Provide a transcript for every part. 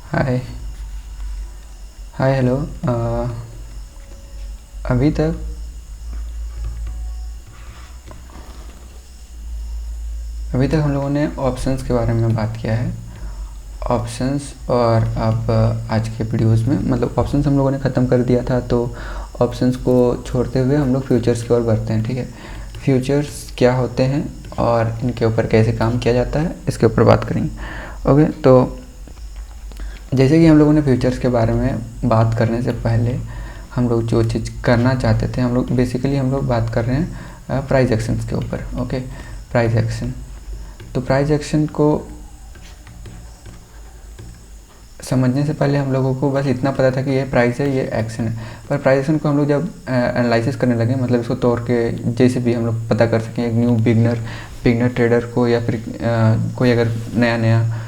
हाय hi hello. अभी तक हम लोगों ने ऑप्शंस के बारे में बात किया है। ऑप्शंस और अब आज के वीडियोस में मतलब ऑप्शंस हम लोगों ने ख़त्म कर दिया था, तो ऑप्शंस को छोड़ते हुए हम लोग फ्यूचर्स की ओर बढ़ते हैं। ठीक है, फ्यूचर्स क्या होते हैं और इनके ऊपर कैसे काम किया जाता है, इसके ऊपर बात करेंगे। ओके, तो जैसे कि हम लोगों ने फ्यूचर्स के बारे में बात करने से पहले हम लोग जो चीज़ करना चाहते थे, हम लोग बात कर रहे हैं प्राइस एक्शंस के ऊपर। Okay, price action. तो प्राइस एक्शन को समझने से पहले हम लोगों को बस इतना पता था कि ये प्राइस है, ये एक्शन है। पर प्राइस एक्शन को हम लोग जब एनालिसिस करने लगे, मतलब इसको तोड़ के जैसे भी हम लोग पता कर सकें, एक न्यू बिगनर ट्रेडर को या फिर कोई अगर नया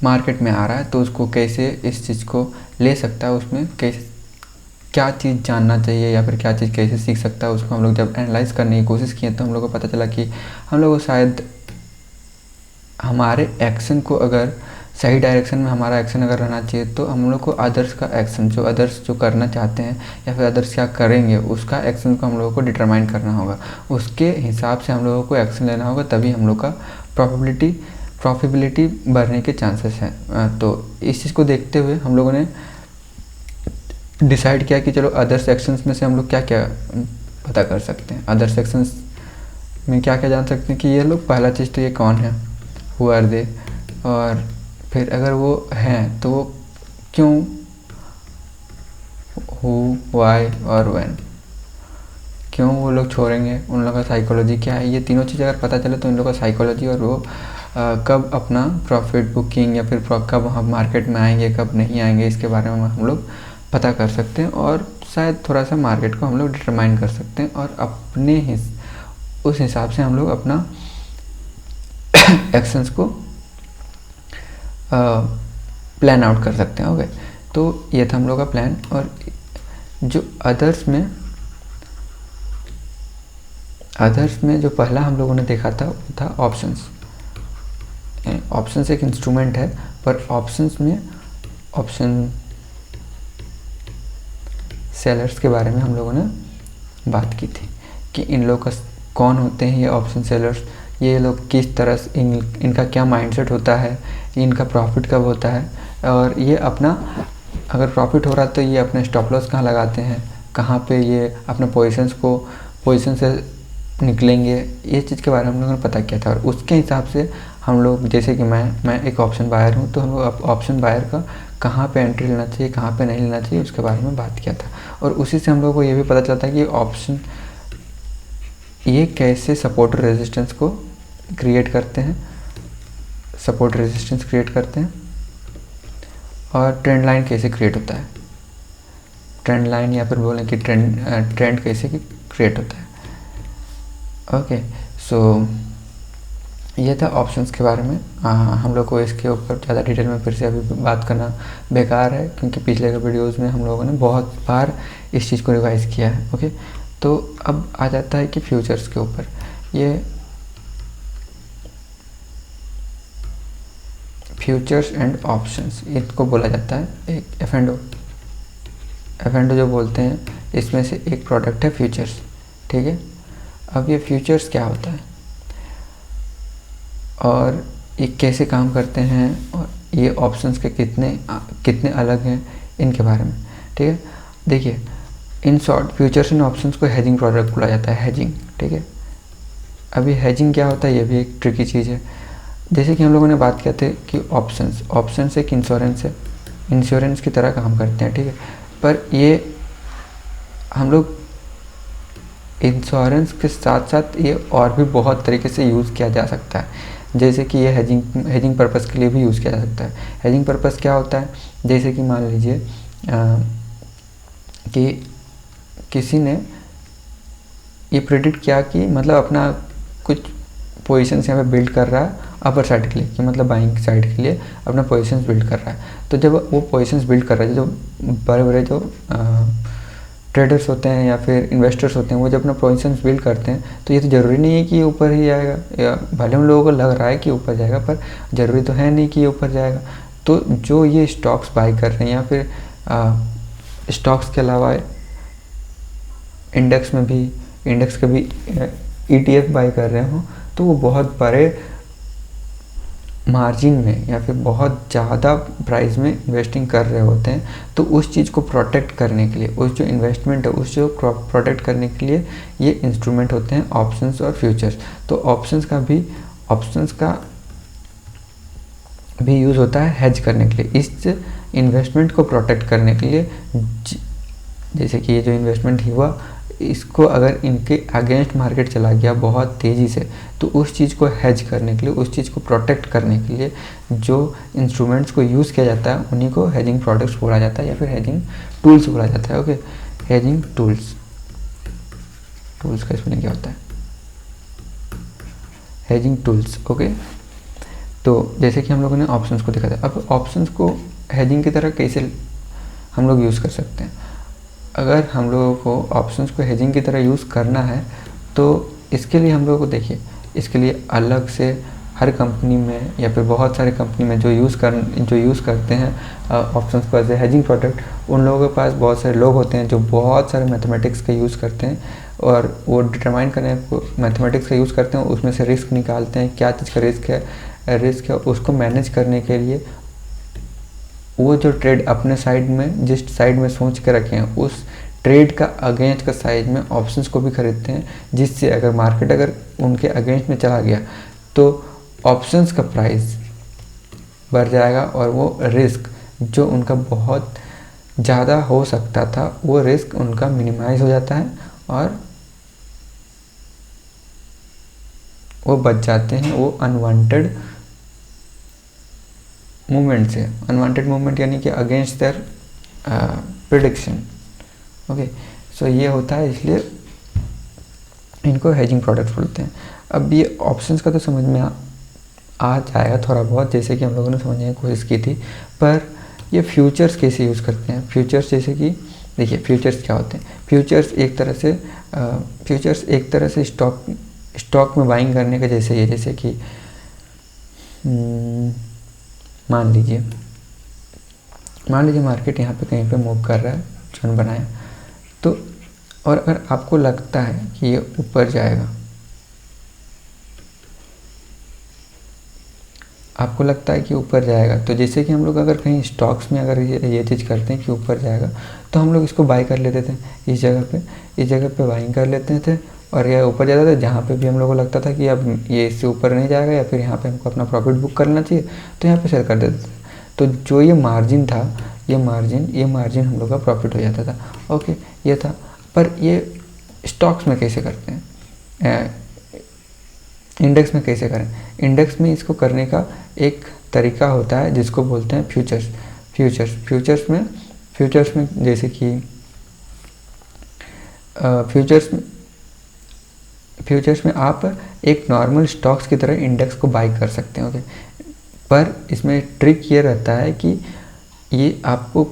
मार्केट में आ रहा है तो उसको कैसे इस चीज़ को ले सकता है, उसमें कैसे क्या चीज़ जानना चाहिए या फिर क्या चीज़ कैसे सीख सकता है, उसको हम लोग जब एनालाइज करने की कोशिश किए तो हम लोग को पता चला कि हम लोग को शायद हमारे एक्शन को अगर सही डायरेक्शन में हमारा एक्शन अगर रहना चाहिए तो हम लोग को अदर्स का एक्शन, जो अदर्स जो करना चाहते हैं या फिर अदर्स क्या करेंगे, उसका एक्शन को हम लोगों को डिटरमाइन करना होगा। उसके हिसाब से हम लोगों को एक्शन लेना होगा, तभी हम लोग का प्रॉफिटेबिलिटी बढ़ने के चांसेस हैं। तो इस चीज़ को देखते हुए हम लोगों ने डिसाइड किया कि चलो अदर सेक्शंस में से हम लोग क्या क्या पता कर सकते हैं, अदर सेक्शंस में क्या क्या जान सकते हैं कि ये लोग, पहला चीज़ तो ये कौन है, हु आर दे, और फिर अगर वो हैं तो वो क्यों, हु, वाई और व्हेन, क्यों वो लोग छोड़ेंगे, उन लोगों का साइकोलॉजी क्या है। ये तीनों चीज़ अगर पता चले तो इन लोगों का साइकोलॉजी और वो कब अपना प्रॉफिट बुकिंग या फिर कब वहाँ मार्केट में आएंगे, कब नहीं आएंगे, इसके बारे में हम लोग पता कर सकते हैं और शायद थोड़ा सा मार्केट को हम लोग डिटरमाइन कर सकते हैं और अपने उस हिसाब से हम लोग अपना एक्शंस को प्लान आउट कर सकते हैं। ओके, तो ये था हम लोग का प्लान। और जो अदर्स में जो पहला हम लोगों ने देखा था वो था ऑप्शंस। ऑप्शंस एक इंस्ट्रूमेंट है, पर ऑप्शंस में ऑप्शन सेलर्स के बारे में हम लोगों ने बात की थी कि इन लोग का कौन होते हैं ये ऑप्शन सेलर्स, ये लोग किस तरह से इनका क्या माइंडसेट होता है, इनका प्रॉफिट कब होता है, और ये अपना अगर प्रॉफिट हो रहा है तो ये अपने स्टॉप लॉस कहाँ लगाते हैं, कहाँ पे ये अपने पोजीशन से निकलेंगे, ये चीज़ के बारे में हम लोगों ने पता किया था। और उसके हिसाब से हम लोग, जैसे कि मैं एक ऑप्शन बायर हूँ, तो हम लोग ऑप्शन बायर का कहाँ पे एंट्री लेना चाहिए, कहाँ पे नहीं लेना चाहिए, उसके बारे में बात किया था। और उसी से हम लोगों को ये भी पता चलता है कि ऑप्शन ये कैसे सपोर्ट रेजिस्टेंस को क्रिएट करते हैं, और ट्रेंड लाइन कैसे क्रिएट होता है, ट्रेंड लाइन या फिर बोलें कि ट्रेंड कैसे क्रिएट होता है। ओके, सो ये था ऑप्शंस के बारे में। हम लोग को इसके ऊपर ज़्यादा डिटेल में फिर से अभी बात करना बेकार है, क्योंकि पिछले के वीडियोज़ में हम लोगों ने बहुत बार इस चीज़ को रिवाइज़ किया है। ओके, तो अब आ जाता है कि फ्यूचर्स के ऊपर। ये फ्यूचर्स एंड ऑप्शंस, इसको बोला जाता है एक एफ जो बोलते हैं, इसमें से एक प्रोडक्ट है फ्यूचर्स। ठीक है, अब ये फ्यूचर्स क्या होता है और ये कैसे काम करते हैं और ये ऑप्शंस के कितने अलग हैं, इनके बारे में। ठीक है, देखिए, in short futures and options को हेजिंग प्रोडक्ट बोला जाता है, हेजिंग। ठीक है, अभी हेजिंग क्या होता है, ये भी एक ट्रिकी चीज़ है। जैसे कि हम लोगों ने बात किया था कि ऑप्शंस एक इंश्योरेंस की तरह काम करते हैं। ठीक है, पर ये हम लोग इंश्योरेंस के साथ साथ ये और भी बहुत तरीके से यूज़ किया जा सकता है। जैसे कि ये हेजिंग पर्पस के लिए भी यूज़ किया जा सकता है। हेजिंग पर्पस क्या होता है, जैसे कि मान लीजिए कि किसी ने ये प्रेडिक्ट किया कि मतलब अपना कुछ पोजीशंस यहाँ पे बिल्ड कर रहा है अपर साइड के लिए, कि मतलब बाइंग साइड के लिए अपना पोजीशंस बिल्ड कर रहा है। तो जब वो पोजीशंस बिल्ड कर रहा है, जो बड़े बड़े जो ट्रेडर्स होते हैं या फिर इन्वेस्टर्स होते हैं, वो जब अपना पोजीशंस बिल्ड करते हैं तो ये तो ज़रूरी नहीं है कि ये ऊपर ही जाएगा, या भले उन लोगों को लग रहा है कि ऊपर जाएगा, पर ज़रूरी तो है नहीं कि ये ऊपर जाएगा। तो जो ये स्टॉक्स बाई कर रहे हैं या फिर स्टॉक्स के अलावा इंडेक्स के भी ETF बाई कर रहे हो, तो वो बहुत बड़े मार्जिन में या फिर बहुत ज़्यादा प्राइस में इन्वेस्टिंग कर रहे होते हैं। तो उस चीज़ को प्रोटेक्ट करने के लिए, उस जो इन्वेस्टमेंट है उस जो प्रोटेक्ट करने के लिए ये इंस्ट्रूमेंट होते हैं ऑप्शंस और फ्यूचर्स। तो ऑप्शंस का भी यूज़ होता है हेज करने के लिए, इस इन्वेस्टमेंट को प्रोटेक्ट करने के लिए। जैसे कि ये जो इन्वेस्टमेंट हुआ, इसको अगर इनके अगेंस्ट मार्केट चला गया बहुत तेज़ी से, तो उस चीज़ को हेज करने के लिए, उस चीज़ को प्रोटेक्ट करने के लिए जो इंस्ट्रूमेंट्स को यूज़ किया जाता है उन्हीं को हेजिंग प्रोडक्ट्स बोला जाता है या फिर हेजिंग टूल्स बोला जाता है। ओके, हेजिंग टूल्स का स्पेलिंग क्या होता है? Hedging tools. ओके, तो जैसे कि हम लोगों ने ऑप्शंस को देखा था, अब ऑप्शंस को हेजिंग की तरह कैसे हम लोग यूज़ कर सकते हैं? अगर हम लोगों को ऑप्शंस को हेजिंग की तरह यूज़ करना है तो इसके लिए हम लोगों को देखिए, इसके लिए अलग से हर कंपनी में या फिर बहुत सारे कंपनी में जो यूज़ करते हैं ऑप्शंस को एज ए हेजिंग प्रोडक्ट, उन लोगों के पास बहुत सारे लोग होते हैं जो बहुत सारे मैथमेटिक्स का यूज़ करते हैं और वो डिटरमाइन करने को मैथमेटिक्स का यूज़ करते हैं, उसमें से रिस्क निकालते हैं, क्या चीज़ का रिस्क है उसको मैनेज करने के लिए वो जो ट्रेड अपने साइड में, जिस साइड में सोच के रखे हैं, उस ट्रेड का अगेंस्ट का साइड में ऑप्शंस को भी खरीदते हैं, जिससे अगर मार्केट अगर उनके अगेंस्ट में चला गया तो ऑप्शंस का प्राइस बढ़ जाएगा और वो रिस्क जो उनका बहुत ज़्यादा हो सकता था वो रिस्क उनका मिनिमाइज हो जाता है और वो बच जाते हैं वो अनवांटेड मूवमेंट से। अनवांटेड मूवमेंट यानी कि अगेंस्ट देयर प्रिडिक्शन। ओके, सो ये होता है, इसलिए इनको हेजिंग प्रोडक्ट्स बोलते हैं। अब ये ऑप्शंस का तो समझ में आ जाएगा थोड़ा बहुत, जैसे कि हम लोगों ने समझने की कोशिश की थी, पर ये फ्यूचर्स कैसे यूज़ करते हैं? फ्यूचर्स जैसे कि देखिए, फ्यूचर्स क्या होते हैं? फ्यूचर्स एक तरह से स्टॉक में बाइंग करने का जैसे ही, जैसे कि मान लीजिए मार्केट यहाँ पे कहीं पे मूव कर रहा है, जोन बनाया, तो और अगर आपको लगता है कि ये ऊपर जाएगा, तो जैसे कि हम लोग अगर कहीं स्टॉक्स में अगर ये चीज़ करते हैं कि ऊपर जाएगा, तो हम लोग इसको बाई कर लेते थे, इस जगह पे बाइंग कर लेते थे और यह ऊपर जाता था। जहाँ पे भी हम लोगों को लगता था कि अब ये इससे ऊपर नहीं जाएगा या फिर यहाँ पे हमको अपना प्रॉफिट बुक करना चाहिए, तो यहाँ पे सेल कर देते थे। तो जो ये मार्जिन था, ये मार्जिन हम लोग का प्रॉफिट हो जाता था। ओके, ये था। पर ये स्टॉक्स में कैसे करते हैं, इंडेक्स में कैसे करें? इंडेक्स में इसको करने का एक तरीका होता है जिसको बोलते हैं फ्यूचर्स में जैसे कि फ्यूचर्स में आप एक नॉर्मल स्टॉक्स की तरह इंडेक्स को बाई कर सकते हैं। ओके, पर इसमें ट्रिक ये रहता है कि ये आपको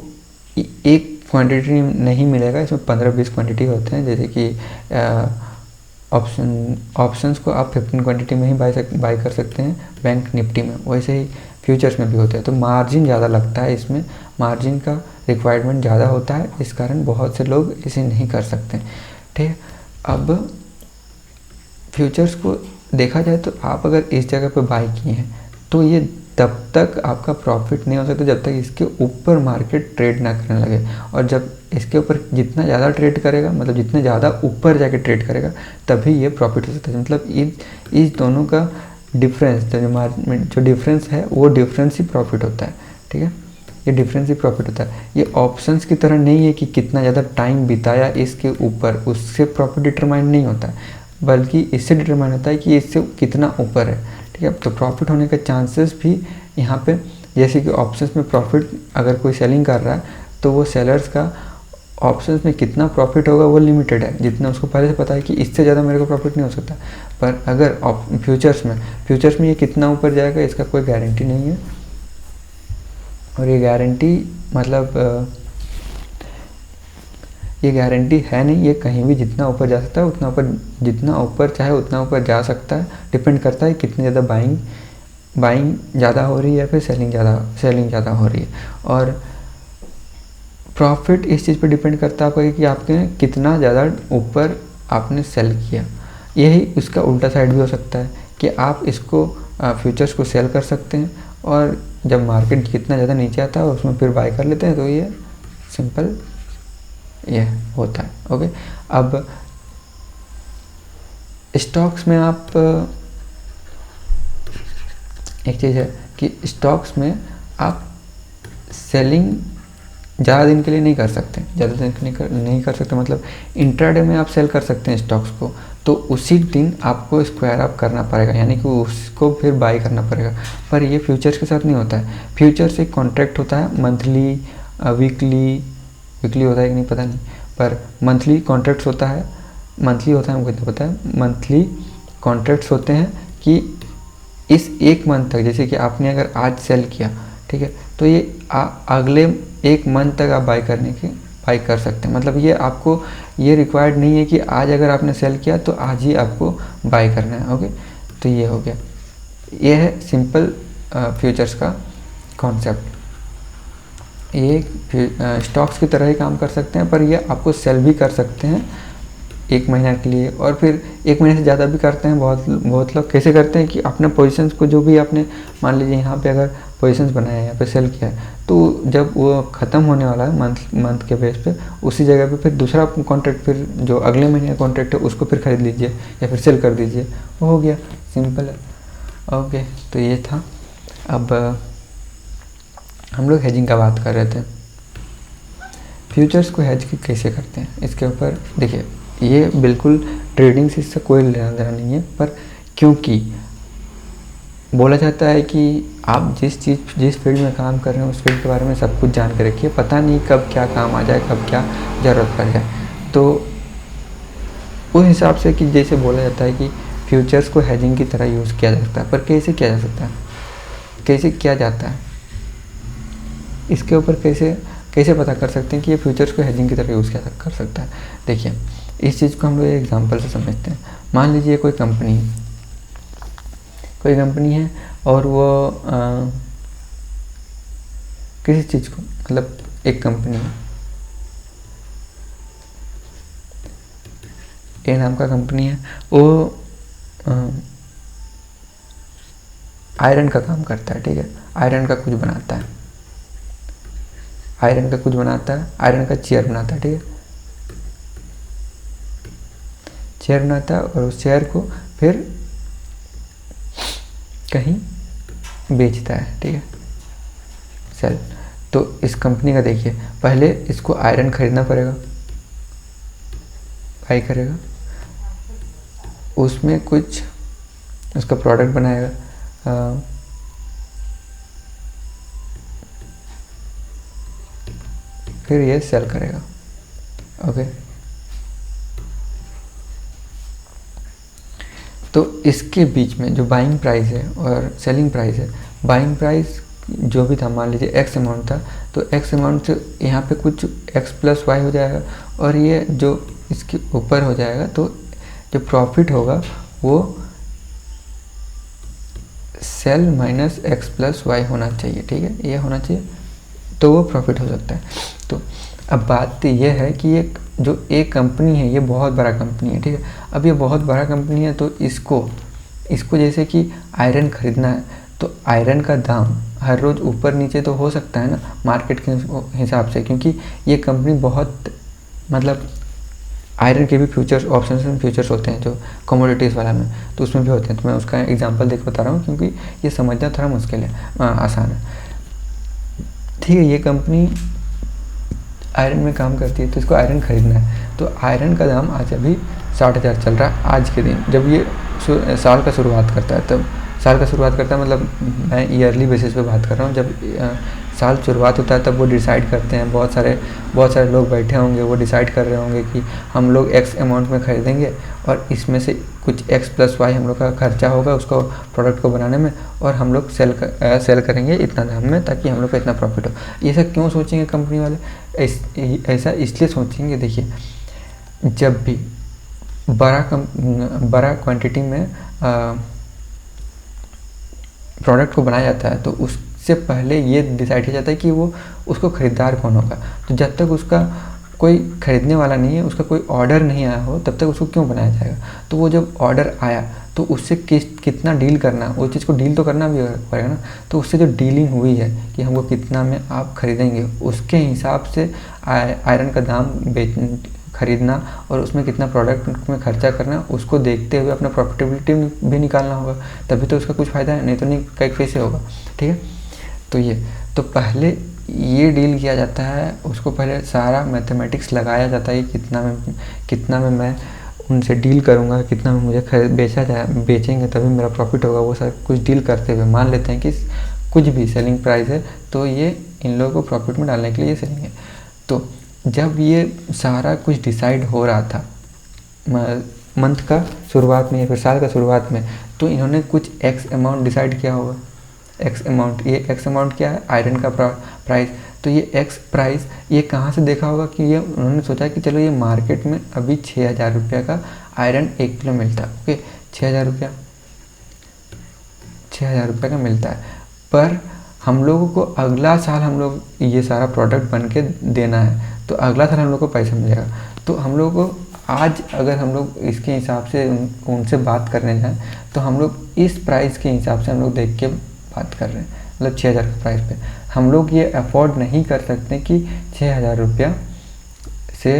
एक क्वांटिटी नहीं मिलेगा, इसमें 15-20 क्वांटिटी होते हैं। जैसे कि ऑप्शंस को आप 15 क्वांटिटी में ही बाई कर सकते हैं बैंक निफ्टी में, वैसे ही फ्यूचर्स में भी होते हैं। तो मार्जिन ज़्यादा लगता है, इसमें मार्जिन का रिक्वायरमेंट ज़्यादा होता है, इस कारण बहुत से लोग इसे नहीं कर सकते। ठीक है, अब फ्यूचर्स को देखा जाए तो आप अगर इस जगह पे बाई किए हैं तो ये तब तक आपका प्रॉफिट नहीं हो सकता जब तक इसके ऊपर मार्केट ट्रेड ना करने लगे। और जब इसके ऊपर जितना ज़्यादा ट्रेड करेगा, मतलब जितना ज़्यादा ऊपर जाके ट्रेड करेगा, तभी ये प्रॉफिट हो सकता है। मतलब इस दोनों का डिफरेंस, जो डिफरेंस है वो डिफरेंस ही प्रॉफिट होता है। ठीक है, ये डिफरेंस ही प्रॉफिट होता है। ये ऑप्शंस की तरह नहीं है कि कितना ज़्यादा टाइम बिताया इसके ऊपर, उससे प्रॉफिट डिटरमाइन नहीं होता है, बल्कि इससे डिटरमाइन होता है कि इससे कितना ऊपर है। ठीक है, तो प्रॉफिट होने का चांसेस भी यहाँ पे, जैसे कि ऑप्शंस में प्रॉफिट अगर कोई सेलिंग कर रहा है तो वो सेलर्स का ऑप्शंस में कितना प्रॉफिट होगा वो लिमिटेड है, जितना उसको पहले से पता है कि इससे ज़्यादा मेरे को प्रॉफिट नहीं हो सकता। पर अगर फ्यूचर्स में ये कितना ऊपर जाएगा इसका कोई गारंटी नहीं है। और ये गारंटी मतलब ये गारंटी है नहीं, ये कहीं भी जितना ऊपर जा सकता है जितना ऊपर चाहे उतना ऊपर जा सकता है। डिपेंड करता है कितनी ज़्यादा बाइंग बाइंग ज़्यादा हो रही है या फिर सेलिंग ज़्यादा हो रही है। और प्रॉफिट इस चीज़ पे डिपेंड करता है आपका कि आपके कितना ज़्यादा ऊपर आपने सेल किया। यही उसका उल्टा साइड भी हो सकता है कि आप इसको फ्यूचर्स को सेल कर सकते हैं और जब मार्केट कितना ज़्यादा नीचे आता है उसमें फिर बाय कर लेते हैं। तो ये सिंपल ये होता है। ओके, अब स्टॉक्स में आप एक चीज़ है कि स्टॉक्स में आप सेलिंग ज़्यादा दिन के लिए नहीं कर सकते, ज़्यादा दिन के लिए नहीं कर सकते, मतलब इंट्राडे में आप सेल कर सकते हैं स्टॉक्स को, तो उसी दिन आपको स्क्वायर अप करना पड़ेगा, यानी कि उसको फिर बाय करना पड़ेगा। पर ये फ्यूचर्स के साथ नहीं होता है। फ्यूचर्स एक कॉन्ट्रैक्ट होता है, मंथली वीकली होता है कि नहीं पता नहीं, पर मंथली कॉन्ट्रैक्ट्स होता है, मंथली होता है, हमको इतना पता है। मंथली कॉन्ट्रैक्ट्स होते हैं कि इस एक मंथ तक, जैसे कि आपने अगर आज सेल किया, ठीक है, तो ये अगले एक मंथ तक आप बाय कर सकते हैं। मतलब ये आपको ये रिक्वायर्ड नहीं है कि आज अगर आपने सेल किया तो आज ही आपको बाय करना है। ओके, तो ये हो गया, ये है सिंपल फ्यूचर्स का कॉन्सेप्ट। ये स्टॉक्स की तरह ही काम कर सकते हैं, पर ये आपको सेल भी कर सकते हैं एक महीना के लिए, और फिर एक महीने से ज़्यादा भी करते हैं। बहुत लोग कैसे करते हैं कि अपने पोजीशंस को, जो भी आपने मान लीजिए यहाँ पे अगर पोजीशंस बनाया है, यहाँ पे सेल किया है, तो जब वो ख़त्म होने वाला है मंथ के बेस पे, उसी जगह पे फिर दूसरा कॉन्ट्रैक्ट, फिर जो अगले महीने का कॉन्ट्रैक्ट है उसको फिर खरीद लीजिए या फिर सेल कर दीजिए, वो हो गया, सिंपल है। ओके, तो ये था। अब हम लोग हेजिंग का बात कर रहे थे। फ्यूचर्स को हेज कैसे करते हैं, इसके ऊपर देखिए, ये बिल्कुल ट्रेडिंग से इससे कोई लेना देना नहीं है, पर क्योंकि बोला जाता है कि आप जिस फील्ड में काम कर रहे हैं उस फील्ड के बारे में सब कुछ जान के रखिए, पता नहीं कब क्या काम आ जाए, कब क्या ज़रूरत पड़ जाए। तो उस हिसाब से कि जैसे बोला जाता है कि फ्यूचर्स को हेजिंग की तरह यूज़ किया जा सकता है, पर कैसे किया जा सकता है, कैसे किया जाता है, इसके ऊपर कैसे पता कर सकते हैं कि ये फ्यूचर्स को हेजिंग की तरह यूज़ किया कर सकता है। देखिए, इस चीज़ को हम लोग एक एग्जांपल से समझते हैं। मान लीजिए कोई कंपनी है और वो किसी चीज़ को, मतलब एक कंपनी है, ए नाम का कंपनी है, वो आयरन का काम करता है, ठीक है, आयरन का कुछ बनाता है, आयरन का चेयर बनाता है, ठीक है, चेयर बनाता है और उस चेयर को फिर कहीं बेचता है, ठीक है, सेल। तो इस कंपनी का देखिए, पहले इसको आयरन खरीदना पड़ेगा, बाई करेगा, उसमें कुछ उसका प्रोडक्ट बनाएगा, फिर ये सेल करेगा। ओके, तो इसके बीच में जो बाइंग प्राइस है और सेलिंग प्राइस है, बाइंग प्राइस जो भी था, मान लीजिए एक्स अमाउंट था, तो एक्स अमाउंट से यहाँ पे कुछ एक्स प्लस वाई हो जाएगा, और ये जो इसके ऊपर हो जाएगा, तो जो प्रॉफिट होगा वो sale minus X plus Y होना चाहिए, ठीक है, ये होना चाहिए, तो वो प्रॉफिट हो सकता है। तो अब बात ये है कि ये जो एक कंपनी है, ये बहुत बड़ा कंपनी है, ठीक है, अब ये बहुत बड़ा कंपनी है, तो इसको जैसे कि आयरन खरीदना है, तो आयरन का दाम हर रोज़ ऊपर नीचे तो हो सकता है ना मार्केट के हिसाब से, क्योंकि ये कंपनी बहुत, मतलब आयरन के भी फ्यूचर्स, ऑप्शंस एंड फ्यूचर्स होते हैं जो कमोडिटीज़ वाला में, तो उसमें भी होते हैं। तो मैं उसका एग्जांपल देख बता रहा हूँ, क्योंकि ये समझना थोड़ा मुश्किल है, आसान है, ठीक है। ये कंपनी आयरन में काम करती है, तो इसको आयरन खरीदना है, तो आयरन का दाम आज अभी 60,000 चल रहा है आज के दिन, जब ये साल का शुरुआत करता है, तब साल का शुरुआत करता है, मतलब मैं ईयरली बेसिस पे बात कर रहा हूँ, जब साल शुरुआत होता है तब वो डिसाइड करते हैं, बहुत सारे लोग बैठे होंगे, वो डिसाइड कर रहे होंगे कि हम लोग एक्स अमाउंट में ख़रीदेंगे, और इसमें से कुछ एक्स प्लस वाई हम लोग का खर्चा होगा उसको प्रोडक्ट को बनाने में, और हम लोग सेल करेंगे इतना दाम में, ताकि हम लोग को इतना प्रॉफिट हो। ये सब क्यों सोचेंगे कंपनी वाले, ऐसा इसलिए सोचेंगे, देखिए, जब भी बड़ा क्वांटिटी में प्रोडक्ट को बनाया जाता है तो उससे पहले ये डिसाइड किया जाता है कि वो उसको ख़रीदार कौन होगा। तो जब तक उसका कोई ख़रीदने वाला नहीं है, उसका कोई ऑर्डर नहीं आया हो, तब तक उसको क्यों बनाया जाएगा। तो वो जब ऑर्डर आया तो उससे कितना डील करना, वो चीज़ को डील तो करना भी पड़ेगा ना। तो उससे जो डीलिंग हुई है कि हमको कितना में आप ख़रीदेंगे, उसके हिसाब से आयरन का दाम खरीदना और उसमें कितना प्रोडक्ट में खर्चा करना, उसको देखते हुए अपना प्रॉफिटेबिलिटी भी निकालना होगा, तभी तो उसका कुछ फ़ायदा है, नहीं तो नहीं कैसे होगा। ठीक है, तो ये तो पहले ये डील किया जाता है, उसको पहले सारा मैथमेटिक्स लगाया जाता है कि कितना में मैं उनसे डील करूँगा, कितना में मुझे बेचेंगे तभी मेरा प्रॉफिट होगा। वो सब कुछ डील करते हुए मान लेते हैं कि कुछ भी सेलिंग प्राइस है तो ये इन लोगों को प्रॉफिट में डालने के लिए ये सेलिंग है। तो जब ये सारा कुछ डिसाइड हो रहा था मंथ का शुरुआत में या फिर साल का शुरुआत में, तो इन्होंने कुछ एक्स अमाउंट डिसाइड किया होगा। एक्स अमाउंट, ये एक्स अमाउंट क्या है, आयरन का प्राइस। तो ये एक्स प्राइस ये कहाँ से देखा होगा कि ये उन्होंने सोचा कि चलो ये मार्केट में अभी 6,000 रुपये का आयरन 1 किलो मिलता है। ओके, 6,000 रुपया, 6,000 रुपये का मिलता है, पर हम लोगों को अगला साल हम लोग ये सारा प्रोडक्ट बन के देना है, तो अगला साल हम लोग को पैसा मिलेगा। तो हम लोग को आज अगर हम लोग इसके हिसाब से उनसे बात करने जाएँ तो हम लोग इस प्राइस के हिसाब से हम लोग देख के बात कर रहे हैं, मतलब 6,000 का प्राइस पे हम लोग ये अफोर्ड नहीं कर सकते कि 6,000 रुपया से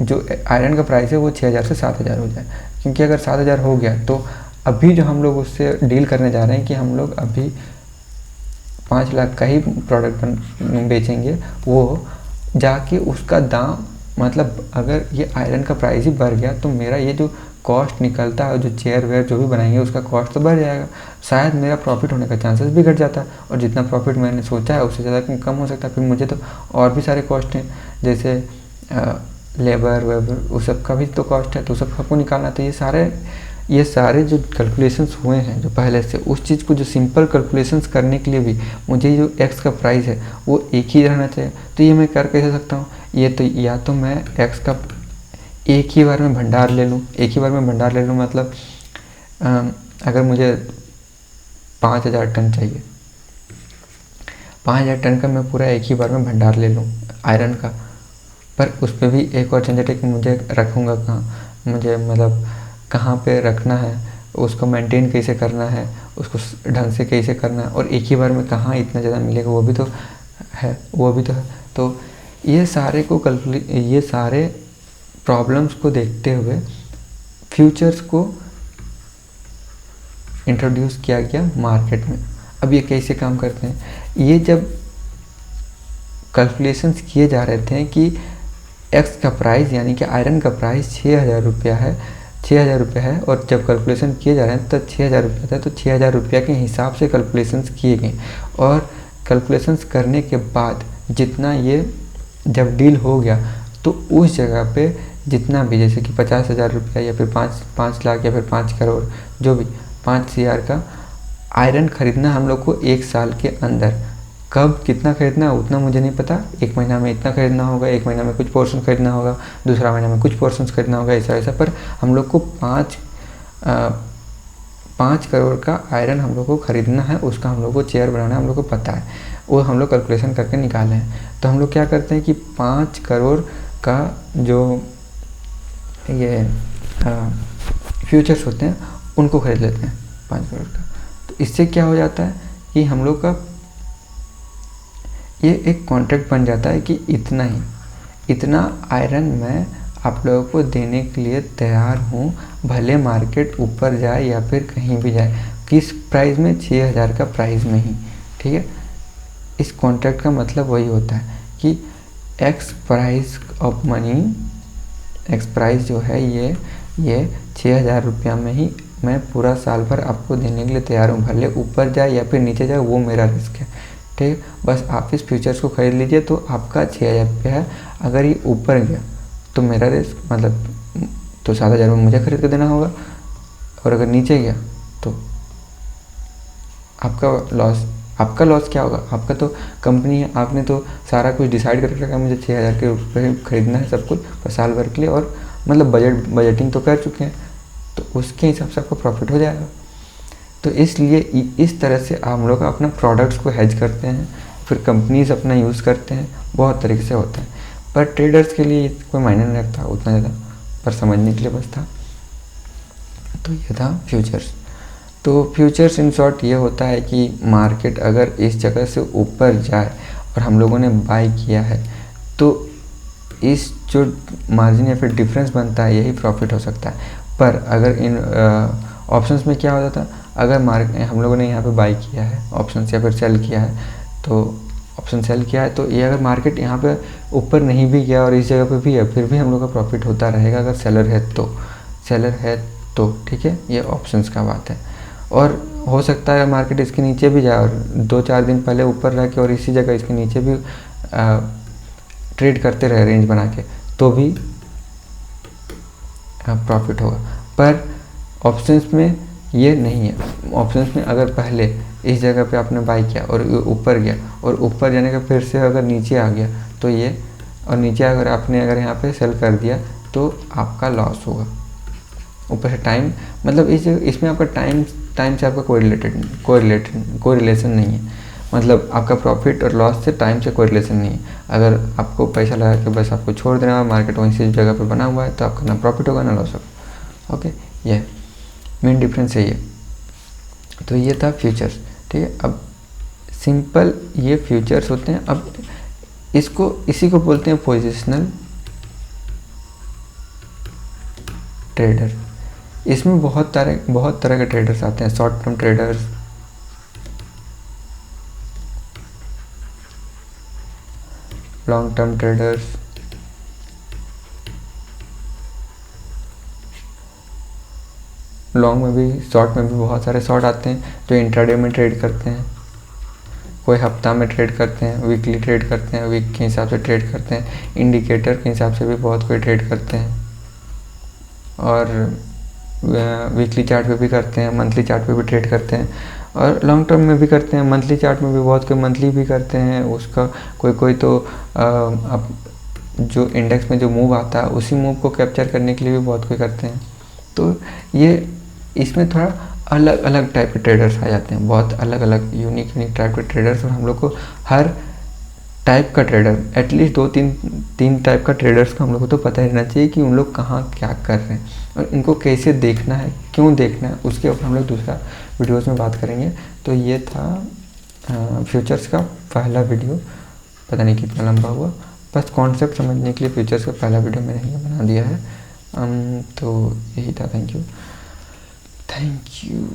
जो आयरन का प्राइस है वो 6,000 से 7,000 हो जाए, क्योंकि अगर 7,000 हो गया तो अभी जो हम लोग उससे डील करने जा रहे हैं कि हम लोग अभी 5 लाख का ही प्रोडक्ट बेचेंगे, वो जाके उसका दाम, मतलब अगर ये आयरन का प्राइस ही बढ़ गया तो मेरा ये जो कॉस्ट निकलता है, जो चेयर वेयर जो भी बनाएंगे उसका कॉस्ट तो बढ़ जाएगा, शायद मेरा प्रॉफिट होने का चांसेस भी घट जाता है, और जितना प्रॉफिट मैंने सोचा है उससे ज़्यादा कम हो सकता है। फिर मुझे तो और भी सारे कॉस्ट हैं, जैसे लेबर वेबर, उस सब का भी तो कॉस्ट है, तो सब आपको निकालना। तो ये सारे जो कैलकुलेशंस हुए हैं जो पहले से, उस चीज़ को जो सिंपल कैलकुलेशंस करने के लिए भी मुझे जो एक्स का प्राइस है वो एक ही रहना चाहिए। तो ये मैं कर कैसे सकता हूँ, ये तो या तो मैं एक्स का एक ही बार में भंडार ले लूँ, एक ही बार में भंडार ले लूँ, मतलब अगर मुझे 5,000 टन चाहिए, 5,000 टन का मैं पूरा एक ही बार में भंडार ले लूँ आयरन का। पर उस पर भी एक और झंझट है कि मुझे रखूँगा कहाँ, मुझे मतलब कहाँ पे रखना है, उसको मेंटेन कैसे करना है, उसको ढंग से कैसे करना है, और एक ही बार में कहाँ इतना ज़्यादा मिलेगा, वो भी तो है। तो ये सारे प्रॉब्लम्स को देखते हुए फ्यूचर्स को इंट्रोड्यूस किया गया मार्केट में। अब ये कैसे काम करते हैं, ये जब कैलकुलेशंस किए जा रहे थे कि एक्स का प्राइस यानी कि आयरन का प्राइस 6,000 रुपया है, 6,000 रुपये है, और जब कैलकुलेशन किए जा रहे हैं तब 6,000 रुपया था, तो 6,000 रुपया के हिसाब से कैलकुलेशंस किए गए। और कैलकुलेशंस करने के बाद जितना ये जब डील हो गया तो उस जगह पे जितना भी, जैसे कि 50,000 रुपया या फिर 5 लाख या फिर 5 करोड़, जो भी 5,000 का आयरन खरीदना हम लोग को एक साल के अंदर। कब कितना खरीदना है उतना मुझे नहीं पता, एक महीना में इतना खरीदना होगा, एक महीना में कुछ पोर्शन खरीदना होगा, दूसरा महीना में कुछ पोर्शन खरीदना होगा, ऐसा। पर हम लोग को 5 करोड़ का आयरन हम लोग को खरीदना है, उसका हम लोग को चेयर बनाना है, हम लोग को पता है, वो हम लोग कैलकुलेशन करके निकाले हैं। तो हम लोग क्या करते हैं कि 5 करोड़ का जो ये फ्यूचर्स होते हैं उनको खरीद लेते हैं 5 करोड़ का। तो इससे क्या हो जाता है कि हम लोग का ये एक कॉन्ट्रैक्ट बन जाता है कि इतना आयरन मैं आप लोगों को देने के लिए तैयार हूँ, भले मार्केट ऊपर जाए या फिर कहीं भी जाए। किस प्राइस में, 6,000 का प्राइस में ही। ठीक है, इस कॉन्ट्रैक्ट का मतलब वही होता है कि x price of money, x price जो है ये 6,000 रुपया में ही मैं पूरा साल भर आपको देने के लिए तैयार हूँ, भले ऊपर जाए या फिर नीचे जाए वो मेरा रिस्क है। ठीक, बस आप इस फ्यूचर्स को खरीद लीजिए तो आपका 6,000 रुपया है। अगर ये ऊपर गया तो मेरा रिस्क, मतलब तो 7,000 में मुझे खरीद कर देना होगा, और अगर नीचे गया तो आपका लॉस क्या होगा, आपका तो कंपनी है, आपने तो सारा कुछ डिसाइड करके रखा है, मुझे 6,000 के रुपये खरीदना है सब कुछ पर साल भर के लिए, और मतलब बजटिंग तो कर चुके हैं, तो उसके हिसाब से आपको प्रॉफिट हो जाएगा। तो इसलिए इस तरह से हम लोग अपना प्रोडक्ट्स को हेज करते हैं, फिर कंपनीज अपना यूज़ करते हैं, बहुत तरीके से होता है। पर ट्रेडर्स के लिए कोई मायने नहीं रखता उतना ज़्यादा, पर समझने के लिए बस था। तो ये था फ्यूचर्स। तो फ्यूचर्स इन शॉर्ट ये होता है कि मार्केट अगर इस जगह से ऊपर जाए और हम लोगों ने बाय किया है तो इस जो मार्जिन या फिर डिफरेंस बनता है यही प्रॉफिट हो सकता है। पर अगर इन ऑप्शंस में क्या होता था, अगर हम लोगों ने यहाँ पे बाय किया है ऑप्शंस या फिर सेल किया है, तो ऑप्शन सेल किया है तो ये अगर मार्केट यहाँ पे ऊपर नहीं भी गया और इस जगह पे भी है, फिर भी हम लोग का प्रॉफिट होता रहेगा अगर सेलर है तो ठीक है, ये ऑप्शंस का बात है। और हो सकता है मार्केट इसके नीचे भी जाए और 2-4 दिन पहले ऊपर रह के और इसी जगह इसके नीचे भी ट्रेड करते रहे रेंज बना के, तो भी प्रॉफिट होगा। पर ऑप्शंस में ये नहीं है। ऑप्शंस में अगर पहले इस जगह पे आपने बाई किया और ऊपर गया और ऊपर जाने का फिर से अगर नीचे आ गया तो ये, और नीचे अगर आपने अगर यहाँ पे सेल कर दिया तो आपका लॉस होगा। ऊपर से टाइम, मतलब इसमें आपका टाइम से आपका कोई रिलेशन नहीं है। मतलब आपका प्रॉफिट और लॉस से टाइम से कोई रिलेशन नहीं है। अगर आपको पैसा लगा के बस आपको छोड़ देना है, मार्केट वहीं से जगह पर बना हुआ है, तो आपका ना प्रॉफिट होगा ना लॉस होगा। ओके, ये मेन डिफरेंस है ये। तो ये था फ्यूचर्स, ठीक है। अब सिंपल ये फ्यूचर्स होते हैं। अब इसी को बोलते हैं पोजिशनल ट्रेडर। इसमें बहुत तरह के ट्रेडर्स आते हैं। Short term traders, long term traders, long में भी, शॉर्ट में भी बहुत सारे शॉर्ट आते हैं जो इंट्राडे में ट्रेड करते हैं, कोई हफ्ता में ट्रेड करते हैं, वीकली ट्रेड करते हैं, वीक के हिसाब से ट्रेड करते हैं, इंडिकेटर के हिसाब से भी बहुत कोई ट्रेड करते हैं, और वीकली चार्ट पे भी करते हैं, मंथली चार्ट पे भी ट्रेड करते हैं, और लॉन्ग टर्म में भी करते हैं। मंथली चार्ट में भी बहुत कोई मंथली भी करते हैं, उसका कोई तो अब जो इंडेक्स में जो मूव आता है उसी मूव को कैप्चर करने के लिए भी बहुत कोई करते हैं। तो ये इसमें थोड़ा अलग अलग टाइप के ट्रेडर्स आ जाते हैं, बहुत अलग अलग यूनिक टाइप के ट्रेडर्स। और हम लोग को हर टाइप का ट्रेडर, एटलीस्ट 2-3 टाइप का ट्रेडर्स का हम लोग को तो पता ही रहना चाहिए कि उन लोग कहाँ क्या कर रहे हैं और इनको कैसे देखना है, क्यों देखना है, उसके ऊपर हम लोग दूसरा वीडियोस में बात करेंगे। तो ये था फ्यूचर्स का पहला वीडियो, पता नहीं कितना लंबा हुआ, बस कॉन्सेप्ट समझने के लिए फ्यूचर्स का पहला वीडियो मैंने बना दिया है। तो यही था। Thank you.